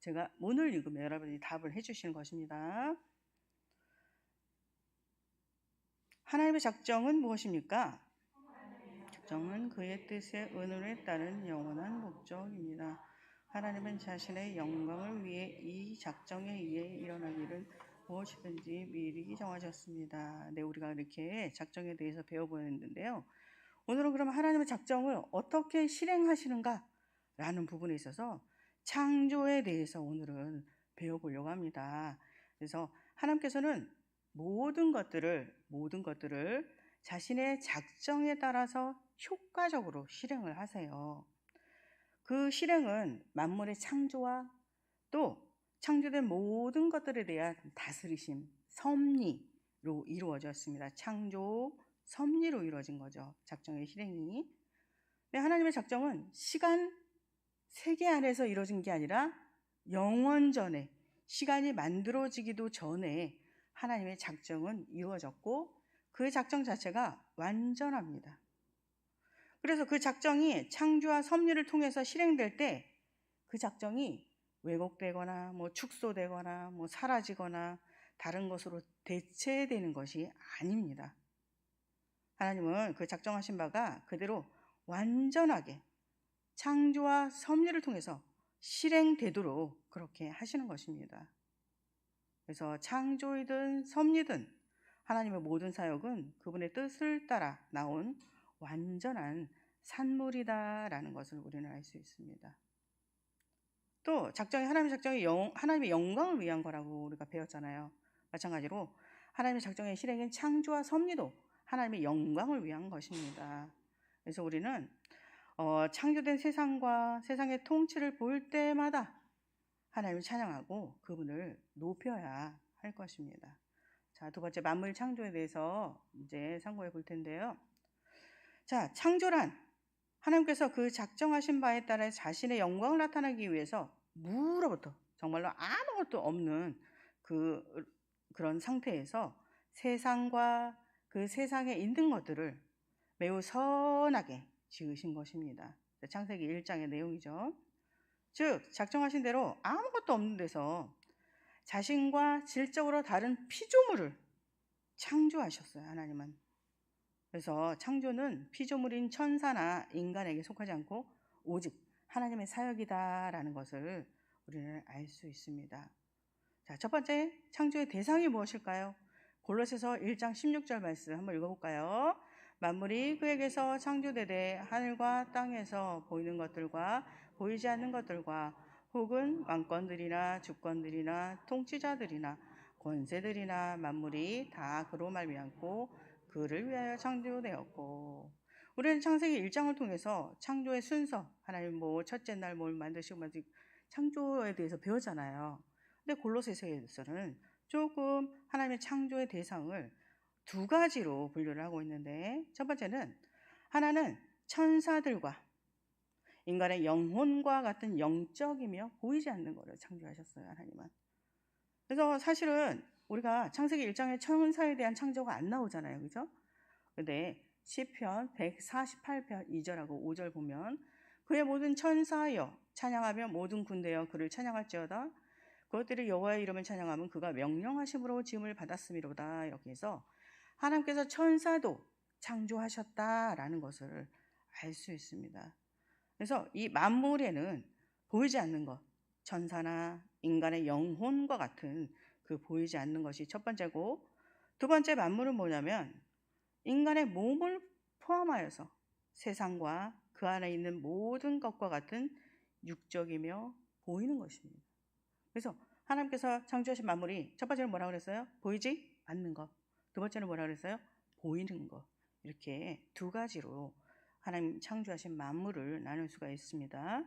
제가 문을 읽으면 여러분이 답을 해주시는 것입니다. 하나님의 작정은 무엇입니까? 작정은 그의 뜻에 의논에 따른 영원한 목적입니다. 하나님은 자신의 영광을 위해 이 작정에 의해 일어날 일은 무엇이든지 미리 정하셨습니다. 네, 우리가 이렇게 작정에 대해서 배워보았는데요. 오늘은 그럼 하나님의 작정을 어떻게 실행하시는가 라는 부분에 있어서 창조에 대해서 오늘은 배워보려고 합니다. 그래서 하나님께서는 모든 것들을 자신의 작정에 따라서 효과적으로 실행을 하세요. 그 실행은 만물의 창조와 또 창조된 모든 것들에 대한 다스리심, 섭리로 이루어졌습니다. 창조, 섭리로 이루어진 거죠. 작정의 실행이. 근데 하나님의 작정은 시간 세계 안에서 이루어진 게 아니라 영원 전에, 시간이 만들어지기도 전에 하나님의 작정은 이루어졌고 그 작정 자체가 완전합니다. 그래서 그 작정이 창조와 섭리를 통해서 실행될 때 그 작정이 왜곡되거나 축소되거나 사라지거나 다른 것으로 대체되는 것이 아닙니다. 하나님은 그 작정하신 바가 그대로 완전하게 창조와 섭리를 통해서 실행되도록 그렇게 하시는 것입니다. 그래서 창조이든 섭리든 하나님의 모든 사역은 그분의 뜻을 따라 나온 완전한 산물이다라는 것을 우리는 알 수 있습니다. 또 하나님의 작정이 하나님의 영광을 위한 거라고 우리가 배웠잖아요. 마찬가지로 하나님의 작정의 실행인 창조와 섭리도 하나님의 영광을 위한 것입니다. 그래서 우리는 창조된 세상과 세상의 통치를 볼 때마다 하나님을 찬양하고 그분을 높여야 할 것입니다. 자, 두 번째 만물 창조에 대해서 이제 상고해 볼 텐데요. 자, 창조란 하나님께서 그 작정하신 바에 따라 자신의 영광을 나타내기 위해서 무로부터 정말로 아무것도 없는 그런 상태에서 세상과 그 세상에 있는 것들을 매우 선하게 지으신 것입니다. 창세기 1장의 내용이죠. 즉 작정하신 대로 아무것도 없는 데서 자신과 질적으로 다른 피조물을 창조하셨어요. 하나님은. 그래서 창조는 피조물인 천사나 인간에게 속하지 않고 오직 하나님의 사역이다라는 것을 우리는 알 수 있습니다. 자, 첫 번째 창조의 대상이 무엇일까요? 골로새서 1장 16절 말씀 한번 읽어볼까요? 만물이 그에게서 창조되되 하늘과 땅에서 보이는 것들과 보이지 않는 것들과 혹은 왕권들이나 주권들이나 통치자들이나 권세들이나 만물이 다 그로 말미암고 그를 위하여 창조되었고. 우리는 창세기 1장을 통해서 창조의 순서, 하나님 첫째 날 뭘 만드시고 창조에 대해서 배웠잖아요. 근데 골로새서에서는 조금 하나님의 창조의 대상을 두 가지로 분류를 하고 있는데, 첫 번째는 하나는 천사들과 인간의 영혼과 같은 영적이며 보이지 않는 것을 창조하셨어요. 하나님은. 그래서 사실은 우리가 창세기 1장에 천사에 대한 창조가 안 나오잖아요. 그죠? 근데 시편 148편 2절하고 5절 보면 그의 모든 천사여 찬양하며 모든 군대여 그를 찬양할지어다. 그것들이 여호와의 이름을 찬양하면 그가 명령하심으로 지음을 받았음이로다. 이렇게 해서 하나님께서 천사도 창조하셨다라는 것을 알 수 있습니다. 그래서 이 만물에는 보이지 않는 것, 천사나 인간의 영혼과 같은 그 보이지 않는 것이 첫 번째고, 두 번째 만물은 뭐냐면 인간의 몸을 포함하여서 세상과 그 안에 있는 모든 것과 같은 육적이며 보이는 것입니다. 그래서 하나님께서 창조하신 만물이 첫 번째는 뭐라고 그랬어요? 보이지 않는 것. 두 번째는 뭐라고 그랬어요? 보이는 것. 이렇게 두 가지로 하나님 창조하신 만물을 나눌 수가 있습니다.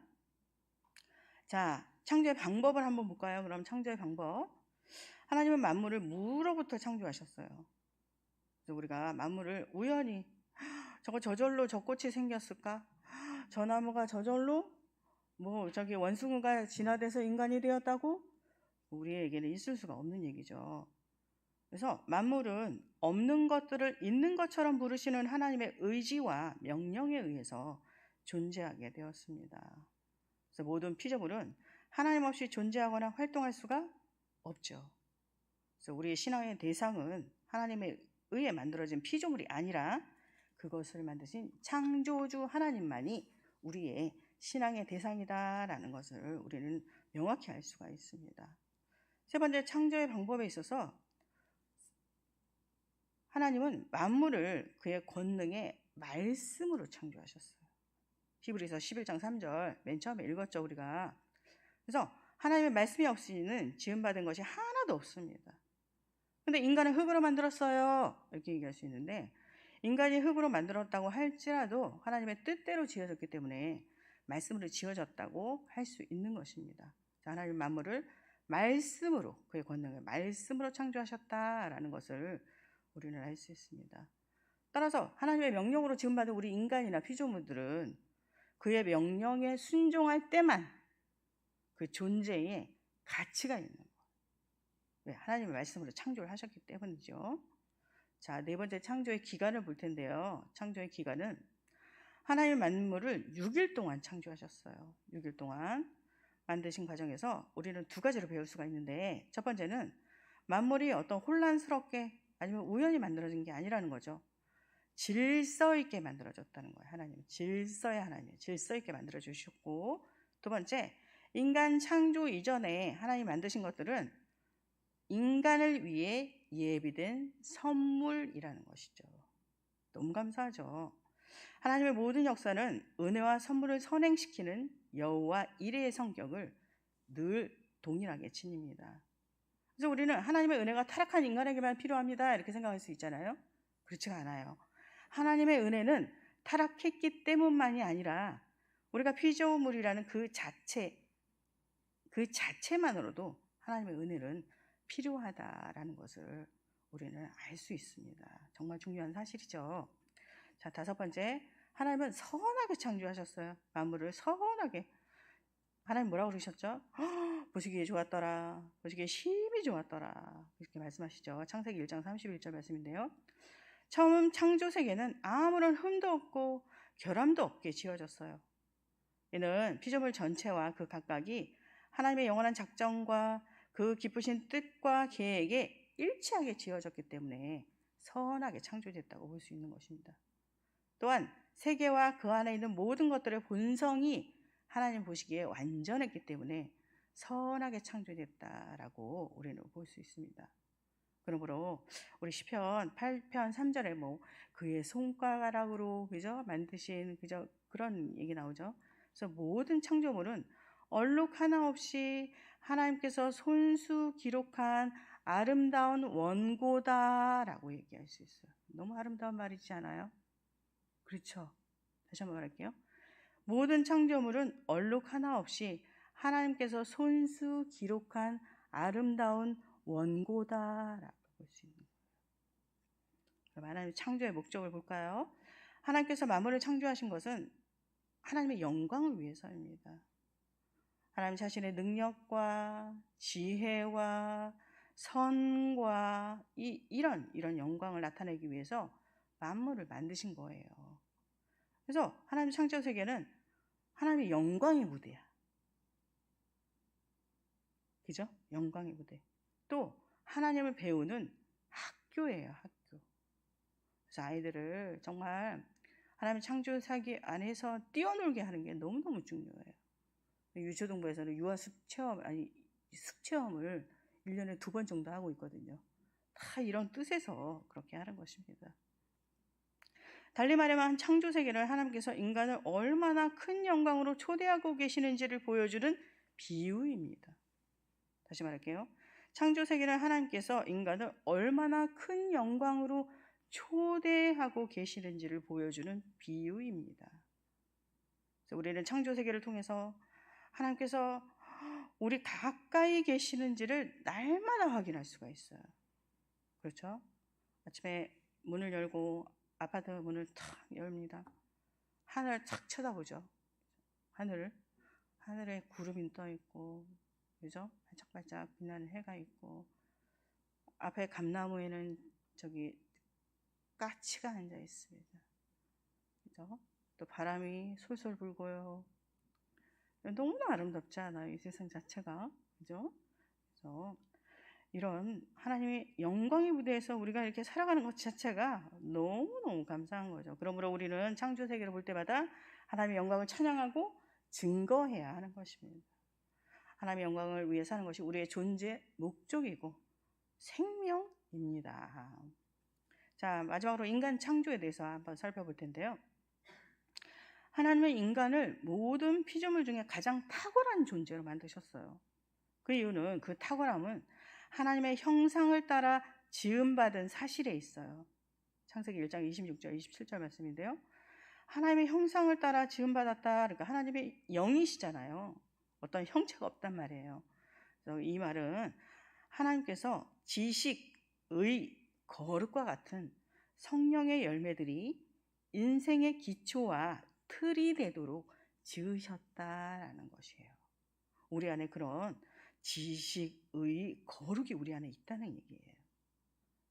자, 창조의 방법을 한번 볼까요? 그럼 창조의 방법. 하나님은 만물을 무로부터 창조하셨어요. 그래서 우리가 만물을 우연히 저절로 저 꽃이 생겼을까? 저 나무가 저절로 저기 원숭이가 진화돼서 인간이 되었다고? 우리에게는 있을 수가 없는 얘기죠. 그래서 만물은 없는 것들을 있는 것처럼 부르시는 하나님의 의지와 명령에 의해서 존재하게 되었습니다. 그래서 모든 피조물은 하나님 없이 존재하거나 활동할 수가 없죠. 그래서 우리의 신앙의 대상은 하나님에 의해 만들어진 피조물이 아니라 그것을 만드신 창조주 하나님만이 우리의 신앙의 대상이다라는 것을 우리는 명확히 알 수가 있습니다. 세 번째, 창조의 방법에 있어서 하나님은 만물을 그의 권능의 말씀으로 창조하셨어요. 히브리서 11장 3절 맨 처음에 읽었죠, 우리가. 그래서 하나님의 말씀이 없이는 지음받은 것이 하나도 없습니다. 근데 인간은 흙으로 만들었어요, 이렇게 얘기할 수 있는데, 인간이 흙으로 만들었다고 할지라도 하나님의 뜻대로 지어졌기 때문에 말씀으로 지어졌다고 할 수 있는 것입니다. 하나님 만물을 말씀으로, 그의 권능을 말씀으로 창조하셨다라는 것을 우리는 알 수 있습니다. 따라서 하나님의 명령으로 지음받은 우리 인간이나 피조물들은 그의 명령에 순종할 때만 그 존재에 가치가 있는 거예요. 왜? 하나님의 말씀으로 창조를 하셨기 때문이죠. 자, 네 번째 창조의 기간을 볼 텐데요. 창조의 기간은 하나님 만물을 6일 동안 창조하셨어요. 6일 동안 만드신 과정에서 우리는 두 가지로 배울 수가 있는데, 첫 번째는 만물이 어떤 혼란스럽게 아니면 우연히 만들어진 게 아니라는 거죠. 질서 있게 만들어졌다는 거예요. 하나님, 질서의 하나님, 질서 있게 만들어 주셨고, 두 번째, 인간 창조 이전에 하나님 만드신 것들은 인간을 위해 예비된 선물이라는 것이죠. 너무 감사하죠. 하나님의 모든 역사는 은혜와 선물을 선행시키는 여호와 이레의 성격을 늘 동일하게 지닙니다. 그래서 우리는 하나님의 은혜가 타락한 인간에게만 필요합니다, 이렇게 생각할 수 있잖아요. 그렇지가 않아요. 하나님의 은혜는 타락했기 때문만이 아니라 우리가 피조물이라는 그 자체만으로도 하나님의 은혜는 필요하다라는 것을 우리는 알 수 있습니다. 정말 중요한 사실이죠. 자, 다섯 번째, 하나님은 선하게 창조하셨어요. 만물을 선하게. 하나님 뭐라고 그러셨죠? 보시기에 좋았더라. 보시기에 심히 좋았더라. 이렇게 말씀하시죠. 창세기 1장 31절 말씀인데요. 처음 창조 세계는 아무런 흠도 없고 결함도 없게 지어졌어요. 이는 피조물 전체와 그 각각이 하나님의 영원한 작정과 그 기쁘신 뜻과 계획에 일치하게 지어졌기 때문에 선하게 창조됐다고 볼 수 있는 것입니다. 또한 세계와 그 안에 있는 모든 것들의 본성이 하나님 보시기에 완전했기 때문에 선하게 창조됐다라고 우리는 볼 수 있습니다. 그러므로 우리 시편 8편 3절에 그의 손가락으로 그죠 만드신 그저 그런 얘기 나오죠. 그래서 모든 창조물은 얼룩 하나 없이 하나님께서 손수 기록한 아름다운 원고다라고 얘기할 수 있어요. 너무 아름다운 말이지 않아요? 그렇죠. 다시 한번 말할게요. 모든 창조물은 얼룩 하나 없이 하나님께서 손수 기록한 아름다운 원고다라고 볼 수 있는 거예요. 그럼 하나님의 창조의 목적을 볼까요? 하나님께서 만물을 창조하신 것은 하나님의 영광을 위해서입니다. 하나님 자신의 능력과 지혜와 선과 이런 영광을 나타내기 위해서 만물을 만드신 거예요. 그래서 하나님 창조 세계는 하나님의 영광의 무대야. 그죠? 영광의 무대. 또 하나님을 배우는 학교예요, 학교. 그래서 아이들을 정말 하나님 창조 세계 안에서 뛰어놀게 하는 게 너무너무 중요해요. 유초등부에서는 유아숲 숲 체험을 1년에 2번 정도 하고 있거든요. 다 이런 뜻에서 그렇게 하는 것입니다. 달리 말하면 창조 세계를 하나님께서 인간을 얼마나 큰 영광으로 초대하고 계시는지를 보여주는 비유입니다. 다시 말할게요. 창조 세계를 하나님께서 인간을 얼마나 큰 영광으로 초대하고 계시는지를 보여주는 비유입니다. 그래서 우리는 창조 세계를 통해서 하나님께서 우리 가까이 계시는지를 날마다 확인할 수가 있어요. 그렇죠? 아침에 문을 열고 아파트 문을 탁 열립니다. 하늘을 탁 쳐다보죠. 하늘에 구름이 떠 있고, 그죠? 반짝반짝 빛나는 해가 있고, 앞에 감나무에는 까치가 앉아 있습니다. 그죠? 또 바람이 솔솔 불고요. 너무나 아름답지 않아요? 이 세상 자체가. 그죠? 그래서 이런 하나님의 영광의 무대에서 우리가 이렇게 살아가는 것 자체가 너무너무 감사한 거죠. 그러므로 우리는 창조 세계를 볼 때마다 하나님의 영광을 찬양하고 증거해야 하는 것입니다. 하나님의 영광을 위해 사는 것이 우리의 존재 목적이고 생명입니다. 자, 마지막으로 인간 창조에 대해서 한번 살펴볼 텐데요. 하나님은 인간을 모든 피조물 중에 가장 탁월한 존재로 만드셨어요. 그 이유는, 그 탁월함은 하나님의 형상을 따라 지음받은 사실에 있어요. 창세기 1장 26절, 27절 말씀인데요. 하나님의 형상을 따라 지음받았다. 그러니까 하나님의 영이시잖아요. 어떤 형체가 없단 말이에요. 그래서 이 말은 하나님께서 지식, 의, 거룩과 같은 성령의 열매들이 인생의 기초와 틀이 되도록 지으셨다라는 것이에요. 우리 안에 그런 지식, 의, 거룩이 우리 안에 있다는 얘기예요.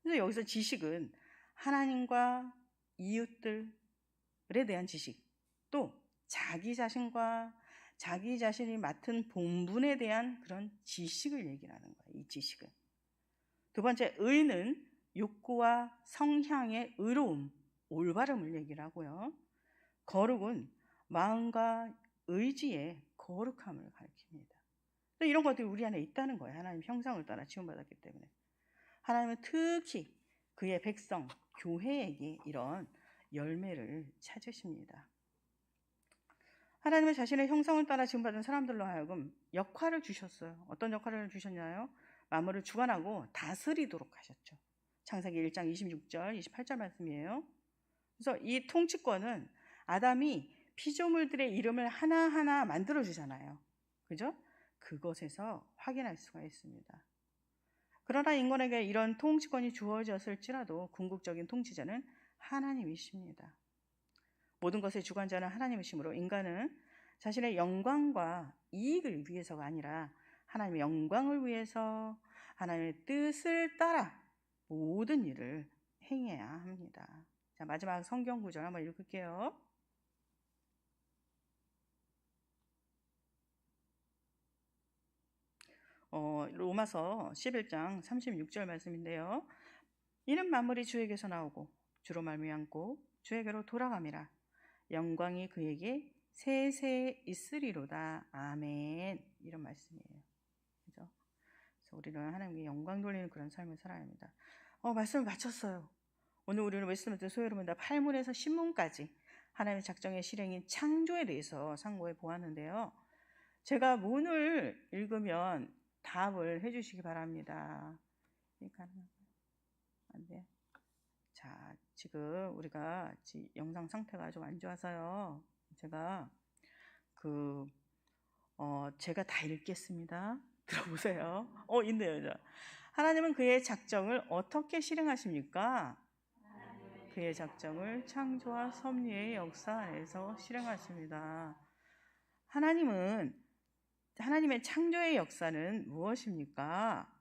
그래서 여기서 지식은 하나님과 이웃들에 대한 지식, 또 자기 자신과 자기 자신이 맡은 본분에 대한 그런 지식을 얘기하는 거예요. 이 지식은. 두 번째, 의는 욕구와 성향의 의로움, 올바름을 얘기를 하고요. 거룩은 마음과 의지의 거룩함을 가리킵니다. 이런 것들이 우리 안에 있다는 거예요. 하나님 형상을 따라 지음받았기 때문에. 하나님은 특히 그의 백성, 교회에게 이런 열매를 찾으십니다. 하나님은 자신의 형상을 따라 지음받은 사람들로 하여금 역할을 주셨어요. 어떤 역할을 주셨나요? 만물을 주관하고 다스리도록 하셨죠. 창세기 1장 26절, 28절 말씀이에요. 그래서 이 통치권은 아담이 피조물들의 이름을 하나하나 만들어주잖아요. 그죠? 그것에서 확인할 수가 있습니다. 그러나 인간에게 이런 통치권이 주어졌을지라도 궁극적인 통치자는 하나님이십니다. 모든 것의 주관자는 하나님이시므로 인간은 자신의 영광과 이익을 위해서가 아니라 하나님의 영광을 위해서 하나님의 뜻을 따라 모든 일을 행해야 합니다. 자, 마지막 성경 구절 한번 읽을게요. 로마서 11장 36절 말씀인데요. 이는 만물이 주에게서 나오고 주로 말미암고 주에게로 돌아감이라. 영광이 그에게 세세 있으리로다. 아멘. 이런 말씀이에요. 그죠? 그래서 우리는 하나님께 영광 돌리는 그런 삶을 살아야 합니다. 말씀을 마쳤어요. 오늘 우리는 웨스트민스터 소요로입니다. 8문에서 10문까지 하나님의 작정의 실행인 창조에 대해서 상고해 보았는데요. 제가 문을 읽으면 답을 해주시기 바랍니다. 안 돼. 자, 지금 우리가 영상 상태가 좀 안 좋아서요. 제가 제가 다 읽겠습니다. 들어보세요. 있네요. 하나님은 그의 작정을 어떻게 실행하십니까? 그의 작정을 창조와 섭리의 역사 안에서 실행하십니다. 하나님의 창조의 역사는 무엇입니까?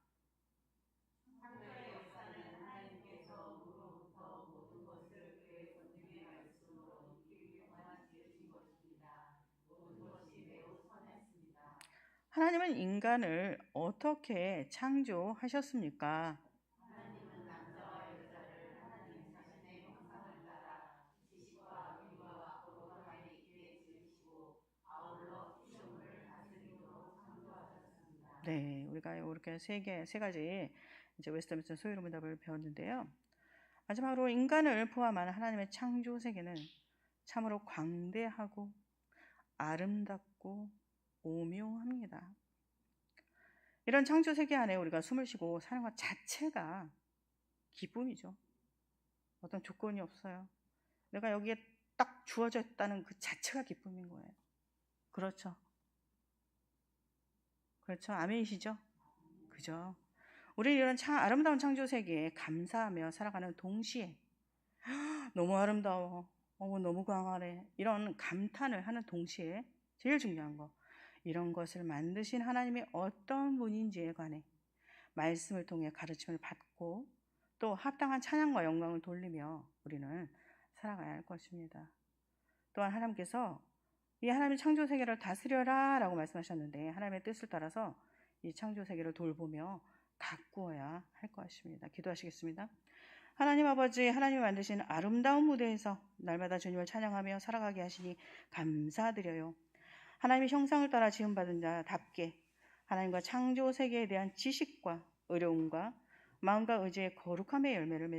하나님은 인간을 어떻게 창조하셨습니까? 네, 우리가 이렇게 세 가지 이제 웨스트민스터 소유로 문답을 배웠는데요. 마지막으로 인간을 포함한 하나님의 창조 세계는 참으로 광대하고 아름답고 오묘합니다. 이런 창조 세계 안에 우리가 숨을 쉬고 사는 것 자체가 기쁨이죠. 어떤 조건이 없어요. 내가 여기에 딱 주어져 있다는 그 자체가 기쁨인 거예요. 그렇죠. 그렇죠. 아멘이시죠? 그죠? 우리 이런 아름다운 창조 세계에 감사하며 살아가는 동시에 너무 아름다워, 너무 강하네, 이런 감탄을 하는 동시에 제일 중요한 거, 이런 것을 만드신 하나님이 어떤 분인지에 관해 말씀을 통해 가르침을 받고 또 합당한 찬양과 영광을 돌리며 우리는 살아가야 할 것입니다. 또한 하나님께서 이 하나님의 창조 세계를 다스려라 라고 말씀하셨는데 하나님의 뜻을 따라서 이 창조 세계를 돌보며 가꾸어야 할 것입니다. 기도하시겠습니다. 하나님 아버지, 하나님이 만드신 아름다운 무대에서 날마다 주님을 찬양하며 살아가게 하시니 감사드려요. 하나님의 형상을 따라 지음받은 자답게 하나님과 창조 세계에 대한 지식과 어려움과 마음과 의지의 거룩함의 열매를 맺는